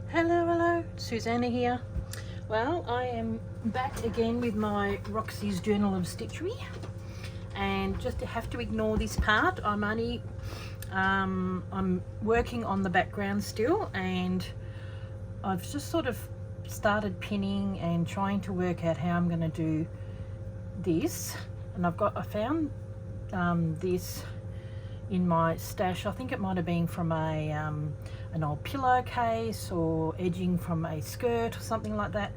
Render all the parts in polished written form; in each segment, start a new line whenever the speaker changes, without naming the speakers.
Hello, Susanna here. Well, I am back again with my Roxy's Journal of Stitchery, and just to have to ignore this part. I'm working on the background still, and I've just sort of started pinning and trying to work out how I'm going to do this. And I found this in my stash. I think it might have been from an old pillowcase or edging from a skirt or something like that,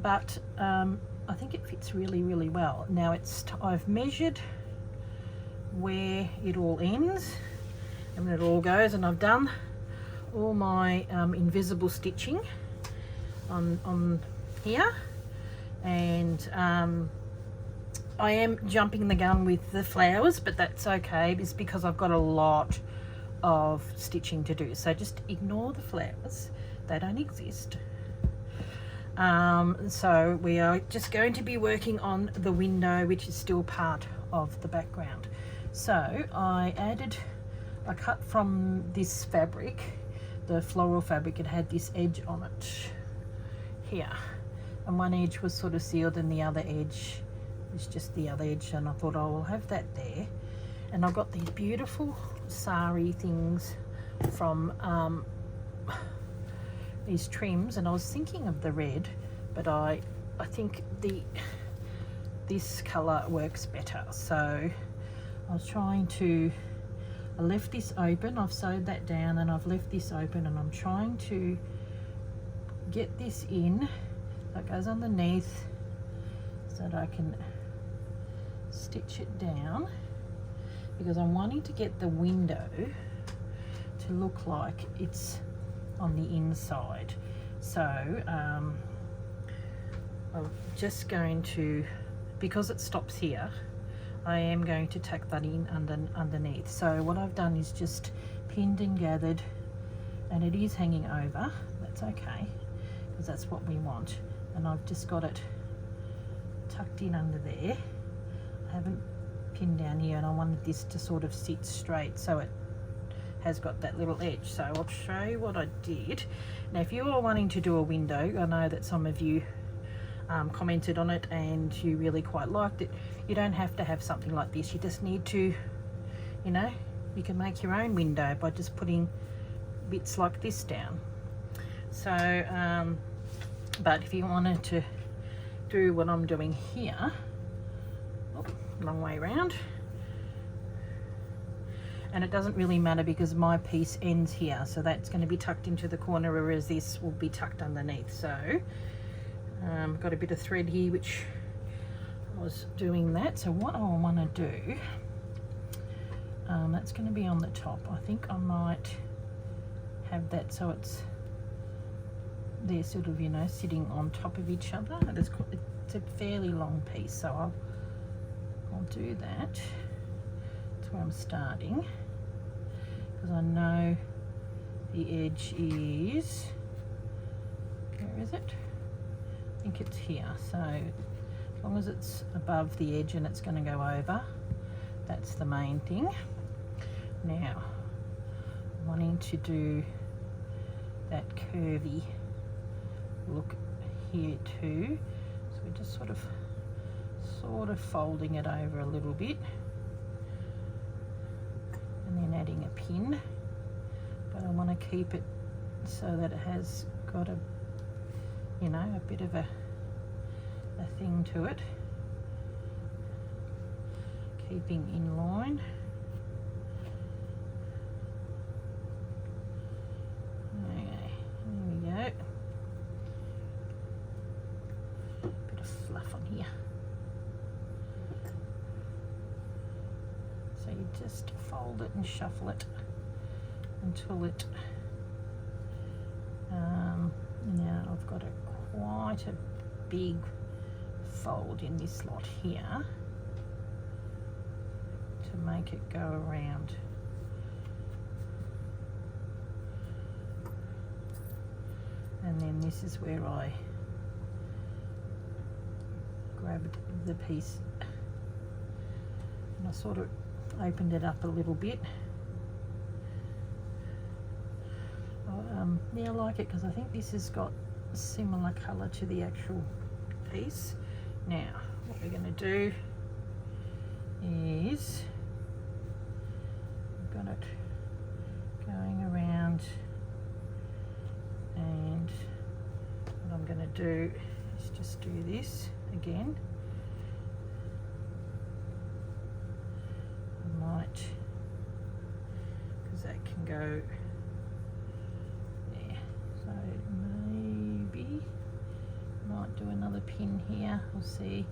but I think it fits really well. Now I've measured where it all ends and where it all goes, and I've done all my invisible stitching on here, and I am jumping the gun with the flowers, but that's okay. It's because I've got a lot of stitching to do, so just ignore the flowers, they don't exist. So we are just going to be working on the window, which is still part of the background. So I cut from this fabric, the floral fabric. It had this edge on it here, and one edge was sort of sealed and the other edge is just the other edge, and I thought, oh, I'll have that there. And I've got these beautiful sari things from these trims, and I was thinking of the red, but I think this color works better. So I was trying to, I left this open, I've sewed that down and I've left this open, and I'm trying to get this in so it goes underneath so that I can stitch it down, because I'm wanting to get the window to look like it's on the inside. So I'm just going to, because it stops here, I am going to tack that in underneath. So what I've done is just pinned and gathered, and it is hanging over. That's okay, because that's what we want. And I've just got it tucked in under there. I haven't pinned down here, and I wanted this to sort of sit straight so it has got that little edge. So I'll show you what I did. Now if you are wanting to do a window, I know that some of you commented on it and you really quite liked it. You don't have to have something like this. You just need to, you know, you can make your own window by just putting bits like this down. So but if you wanted to do what I'm doing here, long way around, and it doesn't really matter because my piece ends here, so that's going to be tucked into the corner, whereas this will be tucked underneath. So got a bit of thread here which I was doing that. So what I want to do, that's going to be on the top. I think I might have that so they're sort of, you know, sitting on top of each other. It's a fairly long piece, so I'll do that. That's where I'm starting, because I know the edge is, where is it? I think it's here. So as long as it's above the edge and it's going to go over, that's the main thing. Now I'm wanting to do that curvy look here too, so we're just sort of folding it over a little bit and then adding a pin, but I want to keep it so that it has got a, you know, a bit of a thing to it, keeping in line. Okay, there we go. Bit of fluff on here. So you just fold it and shuffle it until it, now I've got quite a big fold in this slot here to make it go around. And then this is where I grabbed the piece and I sort of opened it up a little bit. Yeah, I like it because I think this has got a similar colour to the actual piece. Now, what we're going to do is, I've got it going around, and what I'm going to do is just do this again. I might, because that can go there, so maybe might do another pin here. We'll see.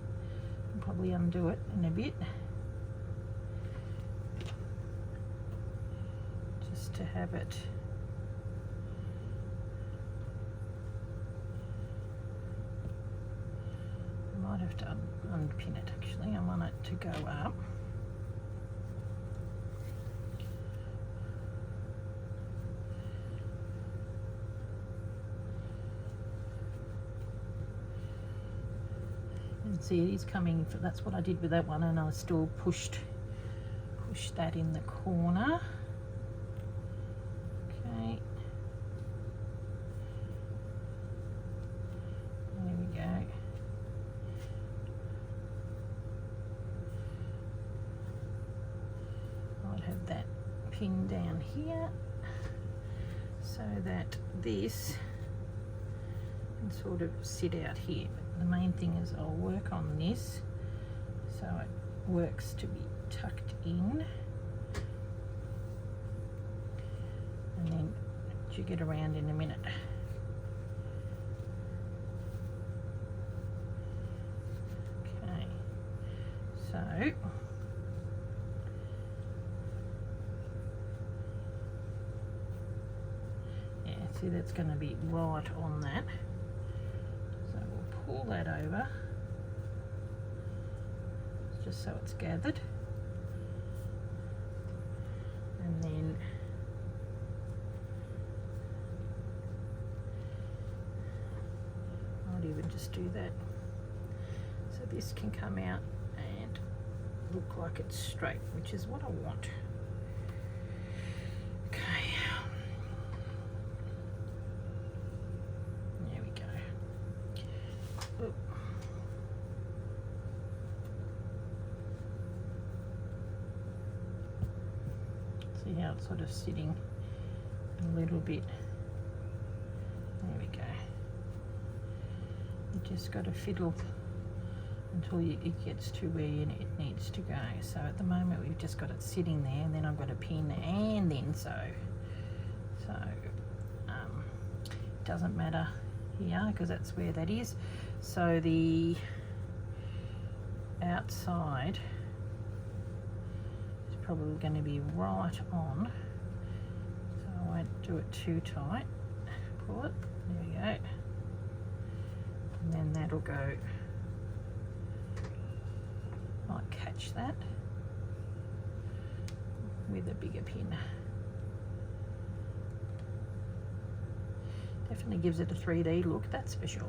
I'll probably undo it in a bit, just to have it. I might have to unpin it actually. I want it to go up. See, it is coming, that's what I did with that one, and I still pushed that in the corner. Okay, there we go. I'd have that pin down here so that this can sort of sit out here. The main thing is I'll work on this so it works to be tucked in, and then jig it around in a minute. Okay, so yeah, see, that's going to be right on that. Pull that over just so it's gathered, and then I'd even just do that so this can come out and look like it's straight, which is what I want. Okay, there we go. Oop. See how it's sort of sitting a little bit. There we go. You just got to fiddle until it gets to where it needs to go. So at the moment we've just got it sitting there, and then I've got a pin and then sew. So it doesn't matter here because that's where that is. So the outside is probably going to be right on, so I won't do it too tight. Pull it, there we go, and then that'll go, might catch that with a bigger pin. Definitely gives it a 3D look, that's for sure.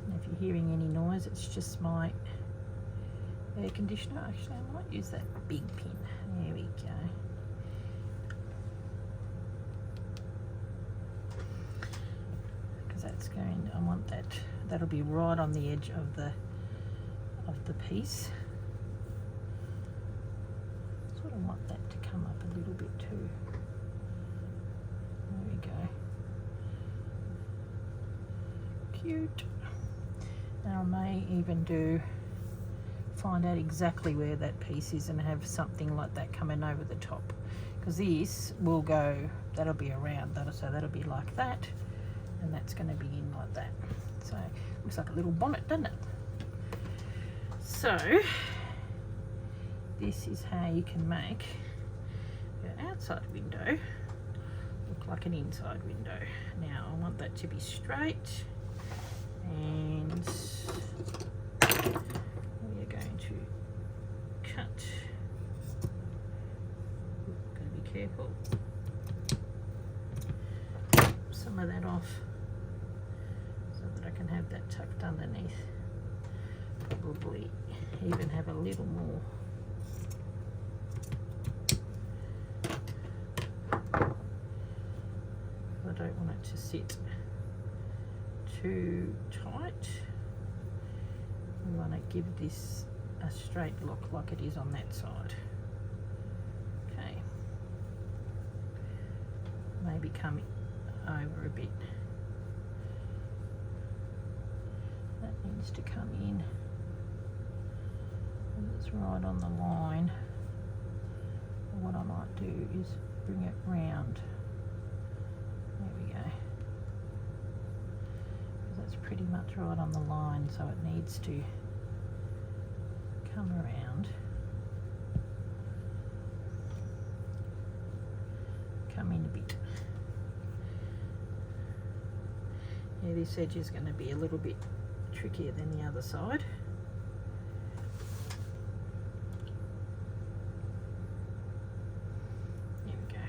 And if you're hearing any noise, it's just my air conditioner. Actually, I might use that big pin. There we go. Because that's going, I want that, that'll be right on the edge of the piece. Sort of want that to come up a little bit too. There we go. Cute. Now I may even find out exactly where that piece is and have something like that coming over the top, because this will go, that'll be around, so that'll be like that, and that's going to be in like that. So looks like a little bonnet, doesn't it? So this is how you can make your outside window look like an inside window. Now I want that to be straight, and we're going to cut. Got to be careful. Some of that off so that I can have that tucked underneath. Probably even have a little more. sit too tight. We want to give this a straight look like it is on that side. Okay. Maybe come over a bit. That needs to come in. And it's right on the line. And what I might do is bring it round. There we go. Because that's pretty much right on the line, so it needs to come around. Come in a bit. Yeah, this edge is going to be a little bit trickier than the other side. There we go.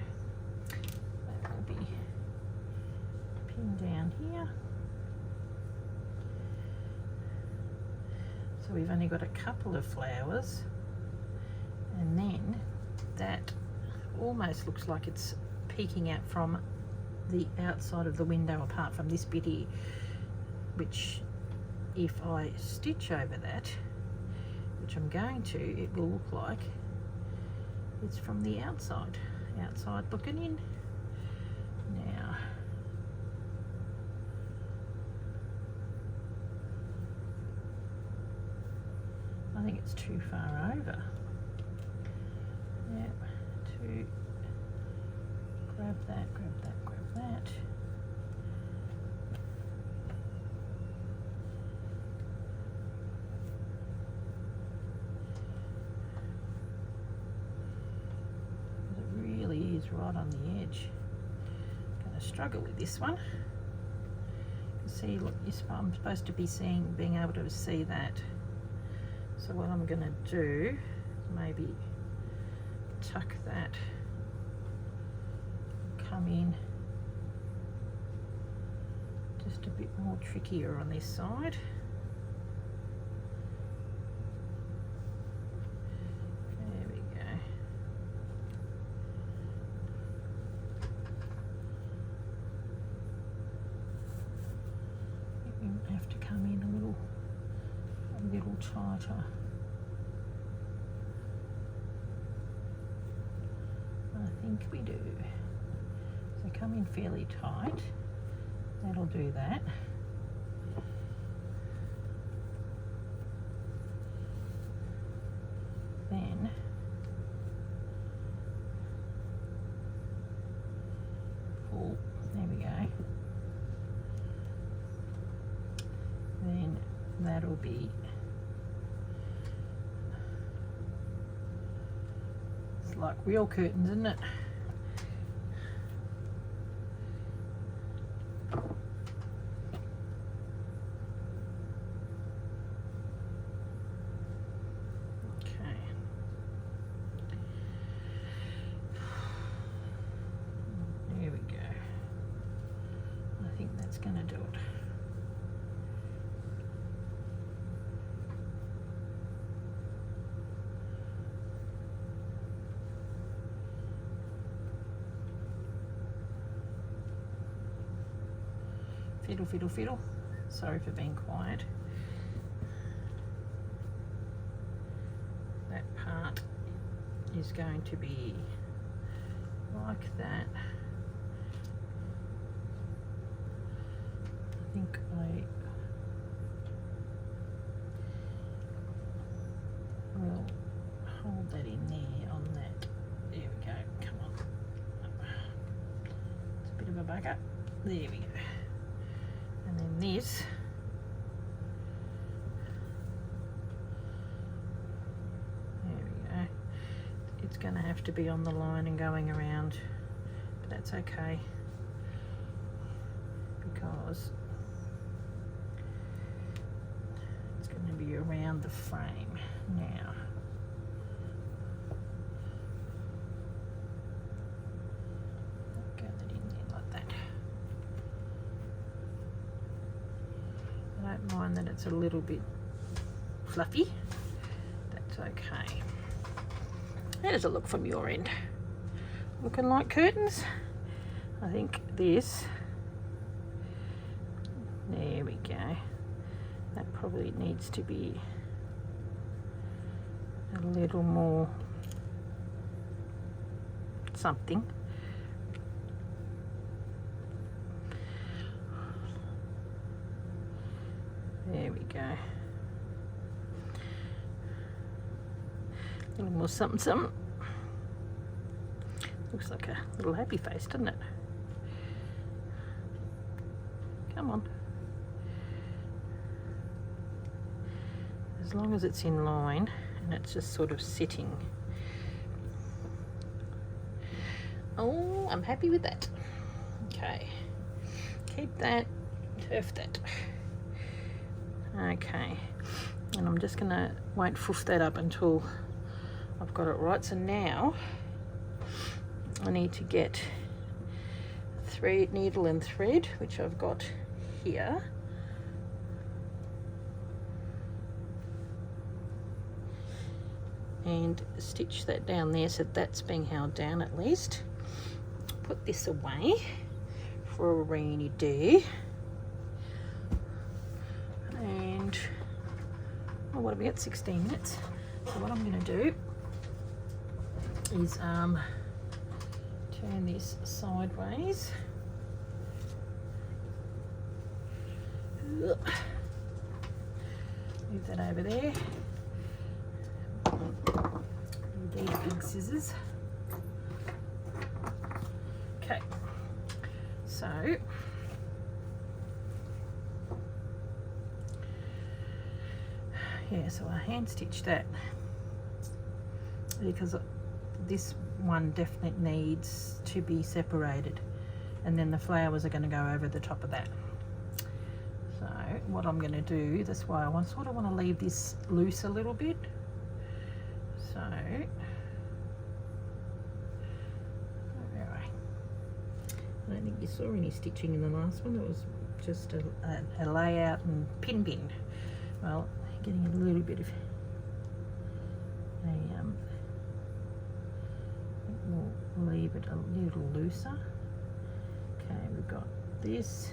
That will be pinned down here. So we've only got a couple of flowers, and then that almost looks like it's peeking out from the outside of the window, apart from this bit here, which if I stitch over that, which I'm going to, it will look like it's from the outside looking in. Now I think it's too far over. Yep, to grab that, grab that, grab that. It really is right on the edge. I'm going to struggle with this one. See, look, I'm supposed to be being able to see that. So what I'm going to do is maybe tuck that, come in just a bit more trickier on this side. There we go. You have to come in a little tighter. I think we do. So come in fairly tight. That'll do that. Then pull. There we go. Then that'll be like real curtains, isn't it? Okay. There we go. I think that's going to do it. Fiddle, fiddle, fiddle. Sorry for being quiet. That part is going to be like that. I think I will hold that in there on that. There we go. Come on. It's a bit of a bugger. There we go. And then this, there we go. It's going to have to be on the line and going around, but that's okay because it's going to be around the frame now. Go that in there like that. I don't mind that it's a little bit fluffy. That's okay. How does it look from your end? Looking like curtains? I think this There we go. That probably needs to be a little more something. There we go. A little more something, something. Looks like a little happy face, doesn't it? Come on. As long as it's in line and it's just sort of sitting. Oh, I'm happy with that. Okay. Keep that, turf that. Okay. And I'm just gonna won't foof that up until I've got it right. So now I need to get needle and thread, which I've got here. And stitch that down there so that's being held down at least. Put this away for a rainy day. And oh, what have we got? 16 minutes. So what I'm going to do is turn this sideways. Move that over there. These big scissors. Okay, so yeah, so I hand stitch that because this one definitely needs to be separated, and then the flowers are going to go over the top of that. So what I'm going to do, that's why I sort of want to leave this loose a little bit. So I don't think you saw any stitching in the last one. It was just a layout and pin. Well, getting a little bit of we'll leave it a little looser. Okay, we've got this,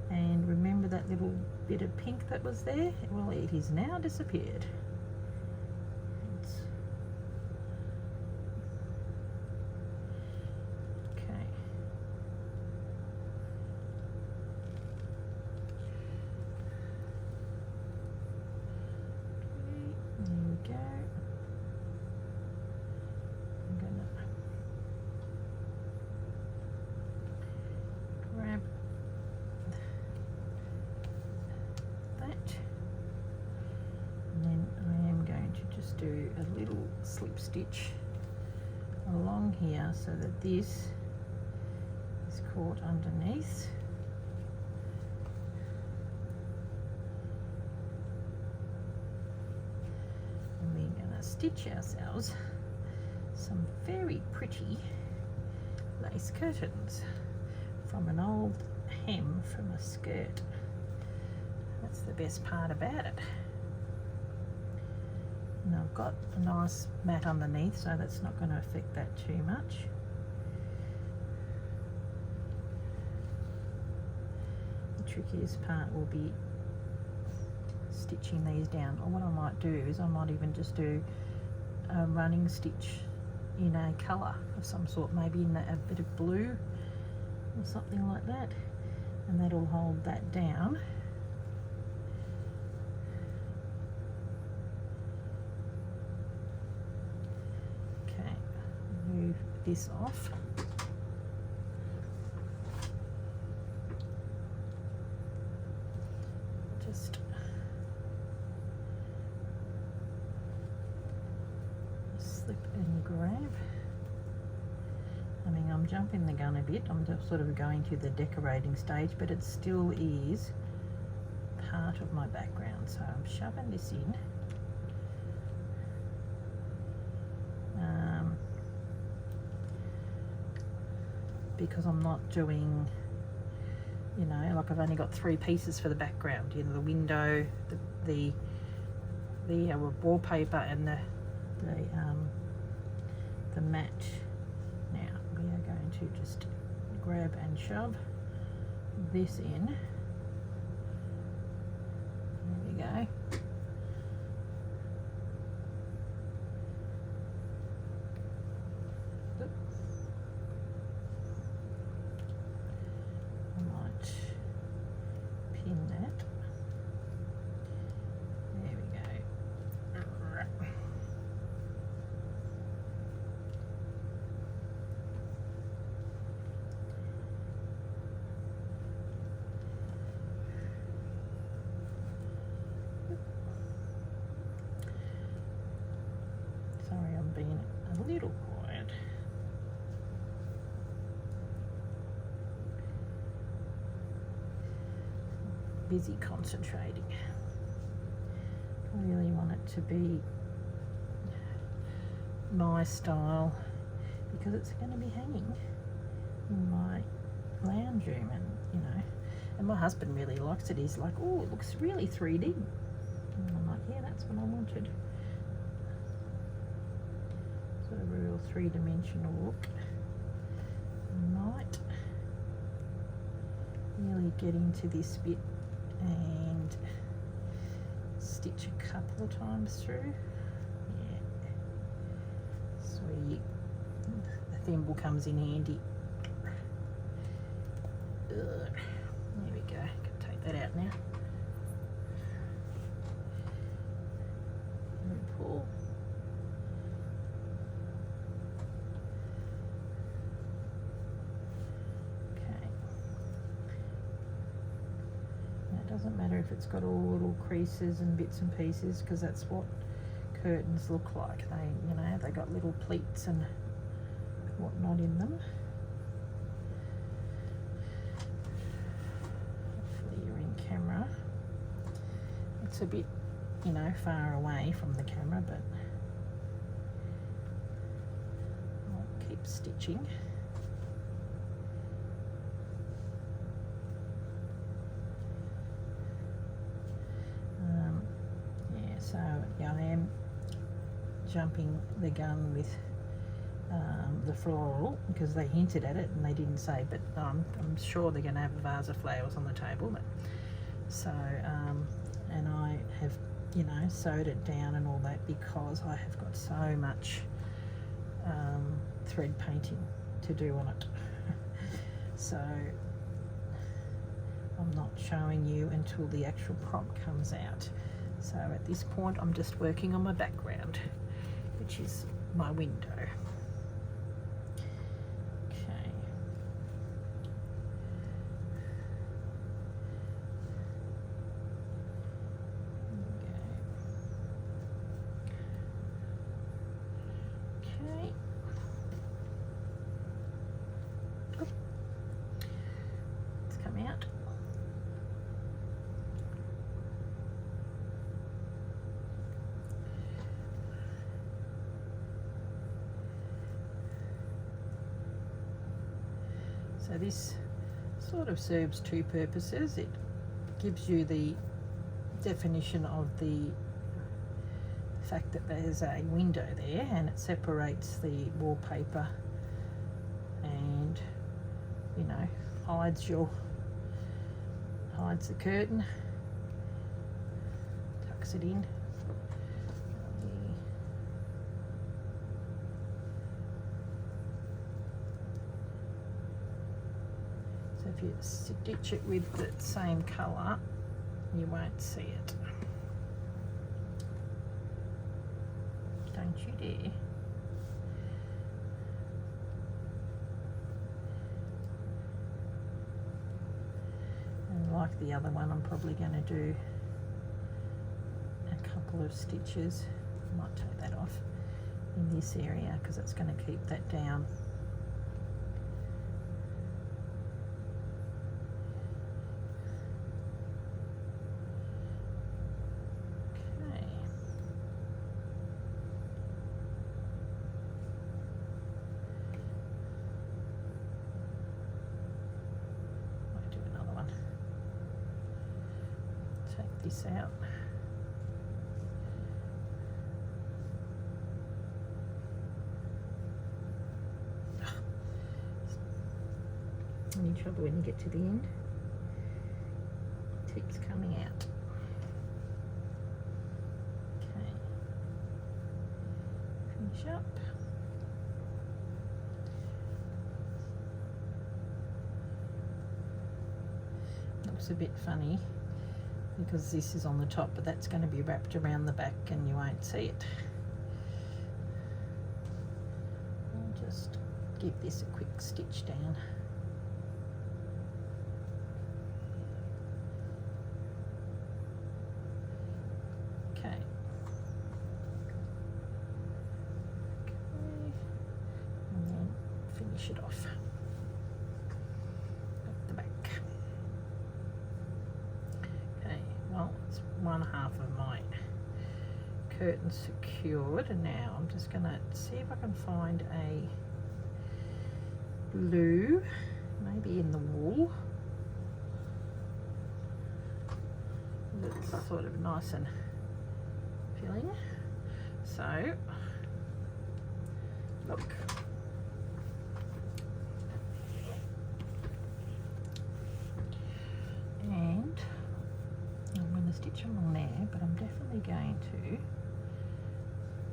and remember that little bit of pink that was there? Well, it is now disappeared. Do a little slip stitch along here so that this is caught underneath. And we're going to stitch ourselves some very pretty lace curtains from an old hem from a skirt. That's the best part about it. And I've got a nice mat underneath, so that's not going to affect that too much. The trickiest part will be stitching these down. Or what I might do is I might even just do a running stitch in a colour of some sort, maybe in a bit of blue or something like that, and that'll hold that down. Move this off. Just slip and grab. I mean, I'm jumping the gun a bit. I'm just sort of going to the decorating stage, but it still is part of my background. So I'm shoving this in. Because I'm not doing, you know, like I've only got 3 pieces for the background, you know, the window, the wallpaper, and the mat. Now we are going to just grab and shove this in little quiet. Busy concentrating. I really want it to be my style because it's going to be hanging in my lounge room, and you know, and my husband really likes it. He's like, oh, it looks really 3D, and I'm like, yeah, that's what I wanted. Sort of a real three-dimensional look. Might really get into this bit and stitch a couple of times through. Yeah, sweet. The thimble comes in handy. There we go. Can take that out now. And pull. Doesn't matter if it's got all little creases and bits and pieces, because that's what curtains look like. They, you know, they got little pleats and whatnot in them. Hopefully you're in camera. It's a bit, you know, far away from the camera, but I'll keep stitching. So yeah, I am jumping the gun with the floral because they hinted at it and they didn't say, but I'm sure they're going to have a vase of flowers on the table. But, so, and I have, you know, sewed it down and all that because I have got so much thread painting to do on it. So I'm not showing you until the actual prop comes out. So at this point I'm just working on my background, which is my window. Okay. Okay. Oh. It's come out. So this sort of serves two purposes. It gives you the definition of the fact that there's a window there, and it separates the wallpaper and, you know, hides the curtain, tucks it in. If you stitch it with the same colour, you won't see it. Don't you dare. And like the other one, I'm probably going to do a couple of stitches. I might take that off in this area because it's going to keep that down. This out. Any trouble when you get to the end? It keeps coming out. Okay. Finish up. Looks a bit funny because this is on the top, but that's going to be wrapped around the back and you won't see it. I'll just give this a quick stitch down. Okay. finish it off at the back. Okay, well, it's one half of my curtain secured, and now I'm just going to see if I can find a blue, maybe in the wool, that's sort of nice and filling. So look, and I'm going to stitch along there, but I'm definitely going to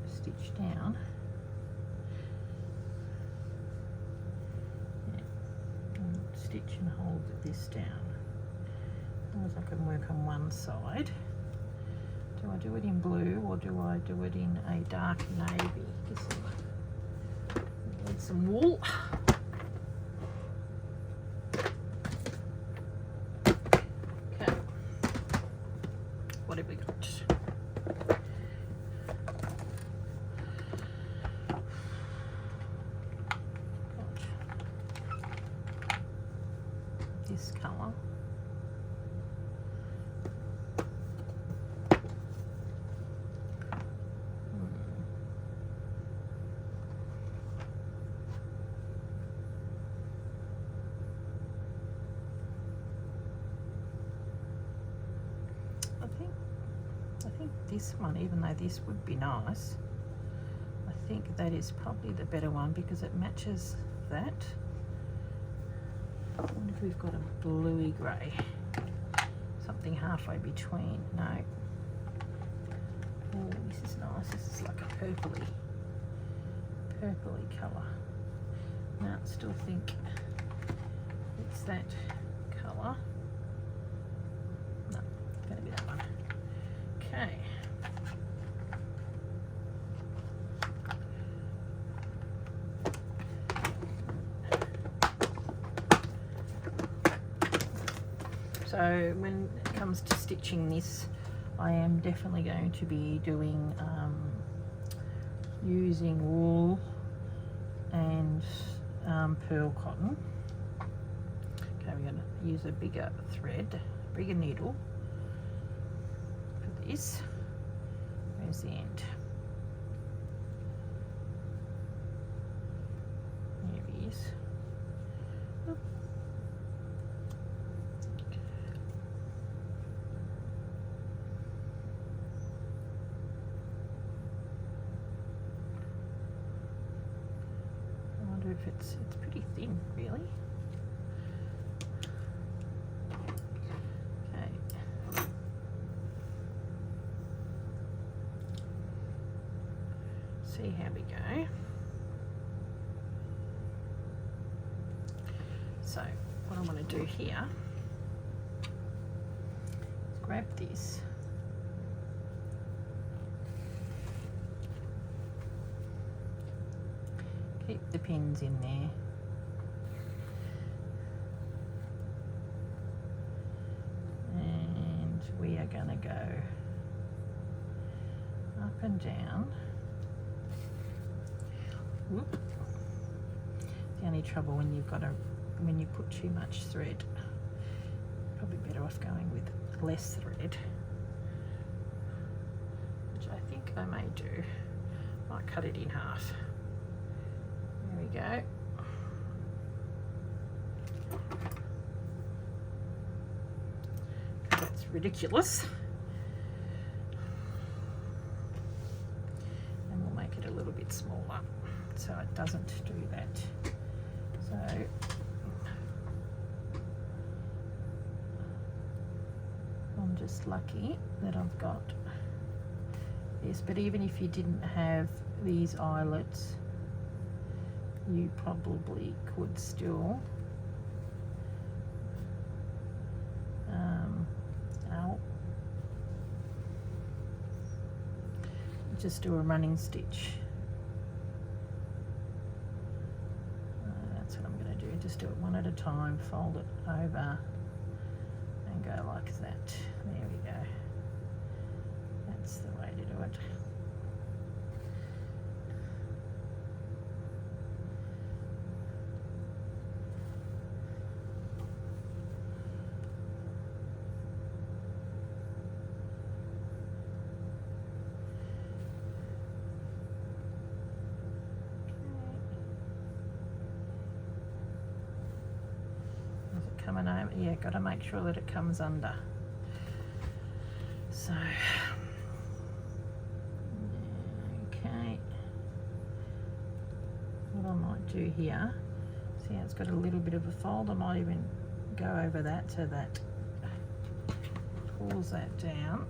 stitch down. Yeah. And stitch and hold this down. As long as I can work on one side. Do I do it in blue or do I do it in a dark navy? Need some wool. Okay. What have we got? This colour. I think this one, even though this would be nice, I think that is probably the better one because it matches that. I wonder if we've got a bluey grey, something halfway between. No. Oh, this is nice. This is like a purpley colour. No, I still think it's that colour. No, it's going to be that one. Okay. So when it comes to stitching this, I am definitely going to be doing using wool and pearl cotton. Okay, we're going to use a bigger thread, bigger needle for this. Where's the end? There he is. Oop. I wonder if it's pretty thin, really. See how we go. So what I want to do here is grab this, keep the pins in there, and we are going to go up and down. Whoop. The only trouble when when you put too much thread, probably better off going with less thread, which I think I may do. Might cut it in half. There we go. That's ridiculous. And we'll make it a little bit smaller so it doesn't do that. So I'm just lucky that I've got this, but even if you didn't have these eyelets, you probably could still just do a running stitch. That's what I'm going to do, just do it one at a time, fold it over and go like that. There we go. That's the way to do it. coming over. Yeah, got to make sure that it comes under. So, okay. What I might do here, see how it's got a little bit of a fold. I might even go over that so that pulls that down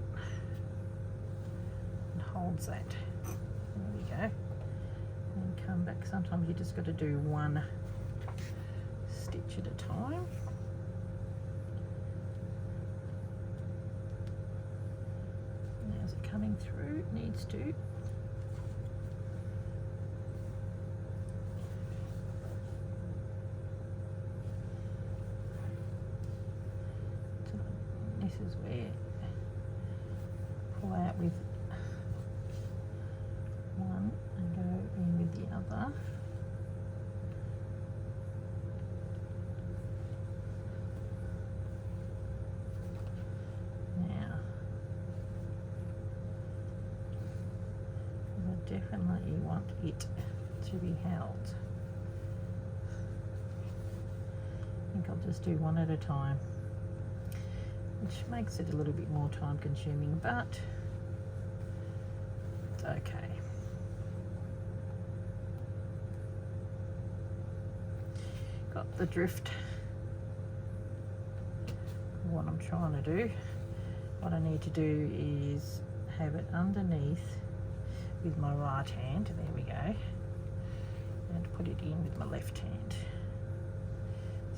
and holds that. There we go. And come back. Sometimes you just got to do one stitch at a time. Now is it coming through? It needs to. So this is where pull out with one and go in with the other. Now, I definitely want it to be held. I think I'll just do one at a time, which makes it a little bit more time consuming, but it's okay. Got the drift of what I'm trying to do. What I need to do is have it underneath with my right hand, there we go, and put it in with my left hand.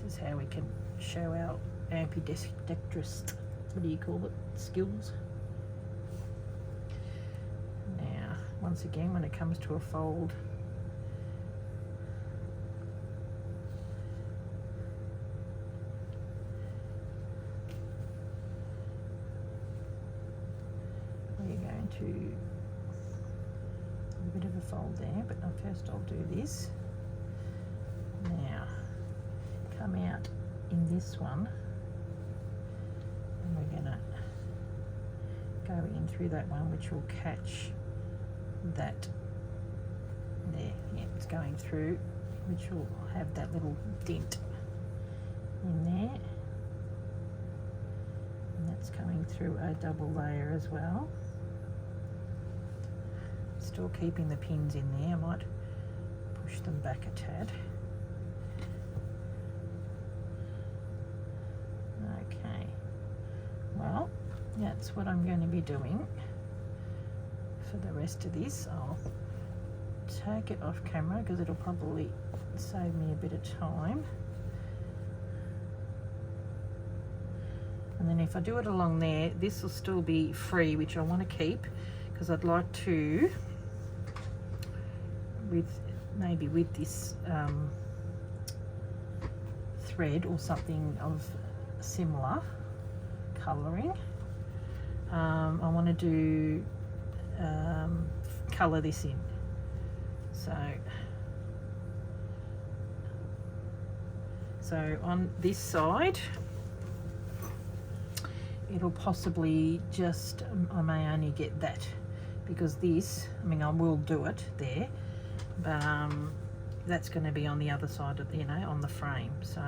This is how we can show our ambidextrous, what do you call it, skills. Now, once again, when it comes to a fold, we're going to a bit of a fold there, but first I'll do this. Now, come out in this one, and we're gonna go in through that one, which will catch that there. Yeah, it's going through, which will have that little dent in there, and that's coming through a double layer as well. Still keeping the pins in there. I might push them back a tad. Okay, well, that's what I'm going to be doing for the rest of this. I'll take it off camera because it'll probably save me a bit of time. And then if I do it along there, this will still be free, which I want to keep because I'd like to, maybe with this thread or something of similar colouring, I want to do colour this in. So on this side, it'll possibly just, I may only get that because this, I mean, I will do it there, but that's going to be on the other side of, you know, on the frame. So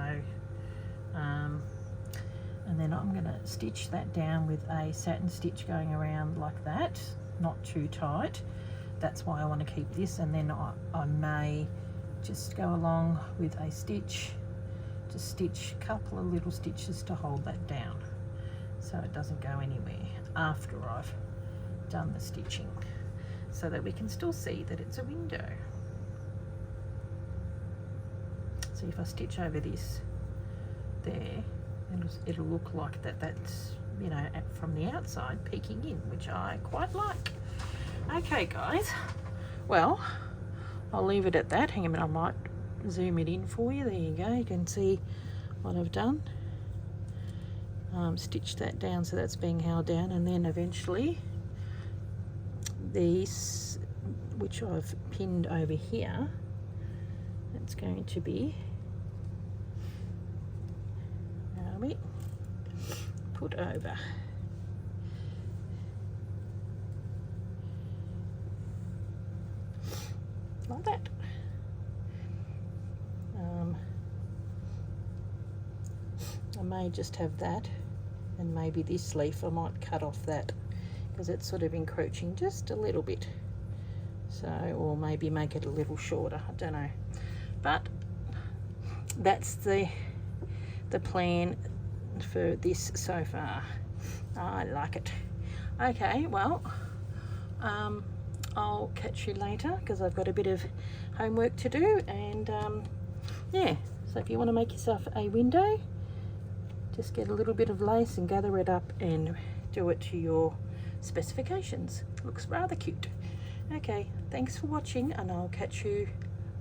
and then I'm going to stitch that down with a satin stitch going around like that, not too tight. That's why I want to keep this, and then I may just go along with a stitch, just stitch a couple of little stitches to hold that down so it doesn't go anywhere after I've done the stitching, so that we can still see that it's a window. So if I stitch over this there, it'll look like that's, you know, from the outside peeking in, which I quite like. Okay guys, well, I'll leave it at that. Hang on a minute, I might zoom it in for you. There you go, you can see what I've done. Stitch that down so that's being held down, and then eventually these, which I've pinned over here, that's going to be put over. Like that. I may just have that, and maybe this leaf I might cut off that because it's sort of encroaching just a little bit. So, or maybe make it a little shorter, I don't know. But that's the plan for this so far. I like it. Okay, well, I'll catch you later because I've got a bit of homework to do, and yeah, so if you want to make yourself a window, just get a little bit of lace and gather it up and do it to your specifications. Looks rather cute. Okay, thanks for watching, and I'll catch you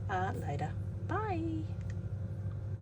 later. Bye.